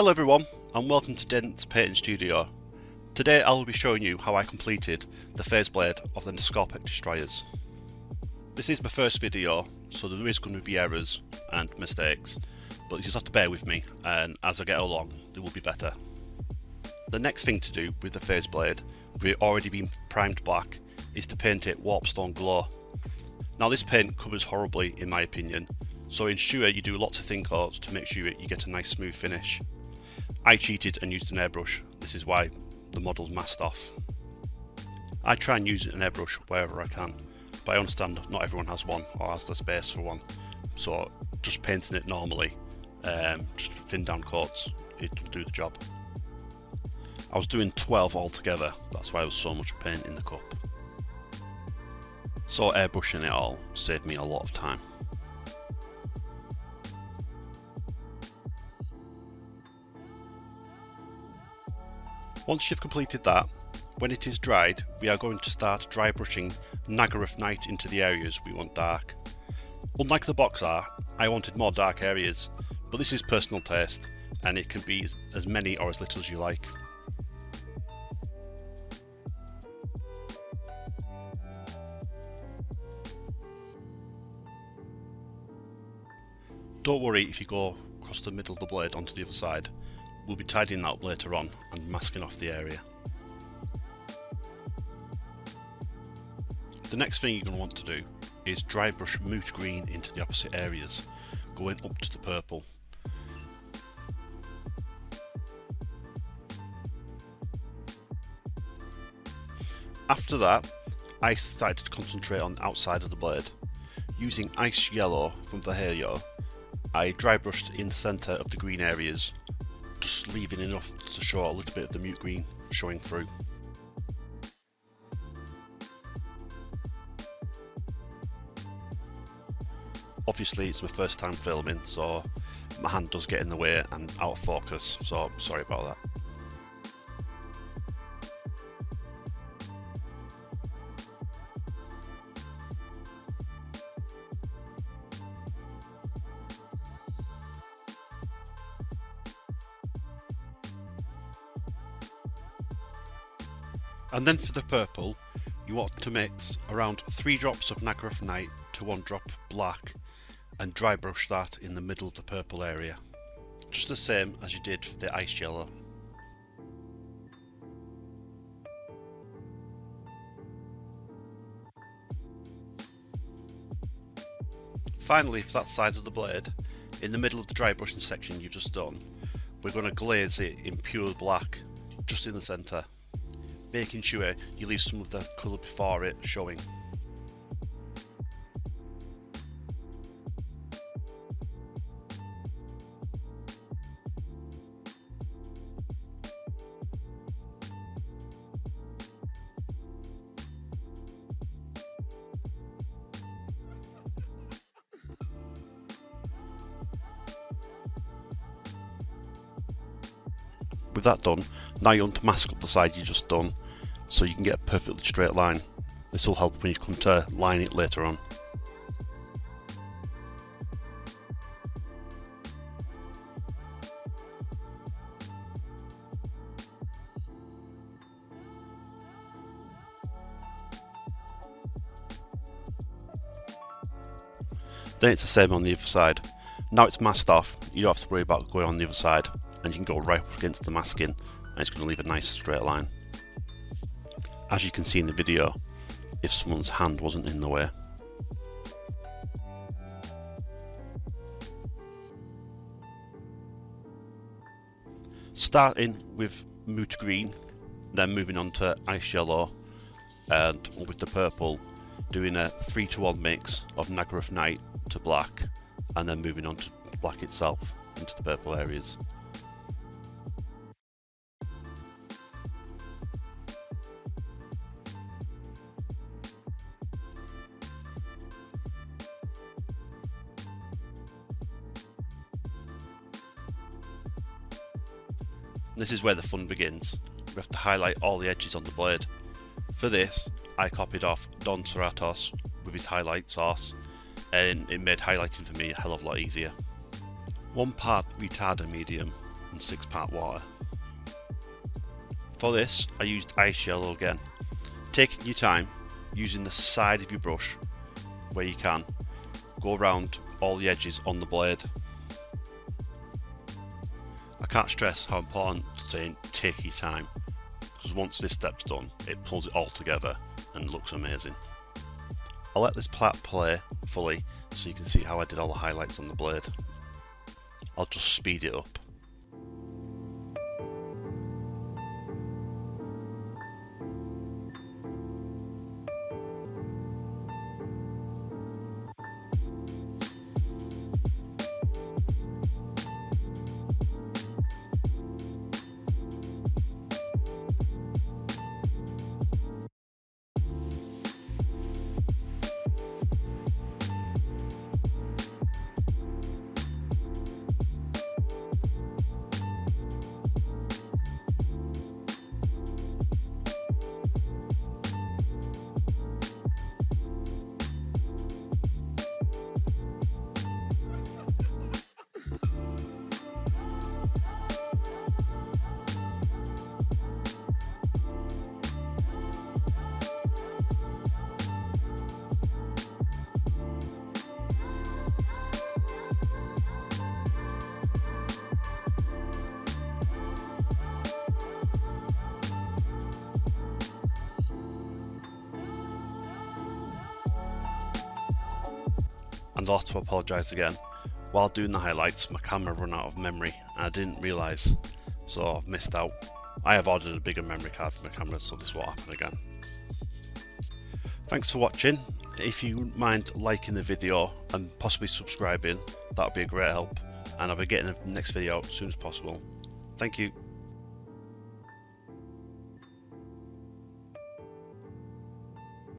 Hello everyone and welcome to Dent's Painting Studio. Today I will be showing you how I completed the phase blade of the Skorptek Destroyers. This is my first video, so there is going to be errors and mistakes, but you just have to bear with me, and as I get along they will be better. The next thing to do with the phase blade, with it already being primed black, is to paint it Warpstone Glow. Now this paint covers horribly in my opinion, so ensure you do lots of thin coats to make sure you get a nice smooth finish. I cheated and used an airbrush, this is why the model's masked off. I try and use an airbrush wherever I can, but I understand not everyone has one or has the space for one, so just painting it normally, just thin down coats, it will do the job. I was doing 12 altogether, that's why there was so much paint in the cup. So airbrushing it all saved me a lot of time. Once you've completed that, when it is dried, we are going to start dry brushing Naggoroth Night into the areas we want dark. Unlike the box art, I wanted more dark areas, but this is personal taste and it can be as many or as little as you like. Don't worry if you go across the middle of the blade onto the other side. We'll be tidying that up later on and masking off the area. The next thing you're going to want to do is dry brush Moot green into the opposite areas, going up to the purple. After that, I started to concentrate on the outside of the blade. Using Ice Yellow from Vallejo, I dry brushed in the centre of the green areas, just leaving enough to show a little bit of the Moot green showing through. Obviously it's my first time filming, so my hand does get in the way and out of focus, so sorry about that. And then for the purple, you want to mix around 3 drops of Naggoroth Night to 1 drop black and dry brush that in the middle of the purple area. Just the same as you did for the Ice Yellow. Finally, for that side of the blade, in the middle of the dry brushing section you've just done, we're going to glaze it in pure black, just in the centre, making sure you leave some of the colour before it showing. With that done, now you want to mask up the side you just done, so you can get a perfectly straight line. This will help when you come to line it later on. Then it's the same on the other side. Now it's masked off, you don't have to worry about going on the other side, and you can go right up against the masking and it's going to leave a nice straight line. As you can see in the video, if someone's hand wasn't in the way. Starting with Moot green, then moving on to Ice Yellow, and with the purple doing a 3-to-1 mix of Naggoroth Night to black, and then moving on to black itself into the purple areas. This is where the fun begins. We have to highlight all the edges on the blade. For this, I copied off Don Seratos with his highlight sauce, and it made highlighting for me a hell of a lot easier. 1 part retarder medium and 6 part water. For this I used Ice Yellow again. Taking your time, using the side of your brush where you can, go around all the edges on the blade. I can't stress how important saying take your time, because once this step's done it pulls it all together and looks amazing. I'll let this part play fully so you can see how I did all the highlights on the blade. I'll just speed it up. And I'll have to apologise again. While doing the highlights, my camera ran out of memory and I didn't realise, so I've missed out. I have ordered a bigger memory card for my camera, so this won't happen again. Thanks for watching. If you wouldn't mind liking the video and possibly subscribing, that would be a great help, and I'll be getting the next video out as soon as possible. Thank you.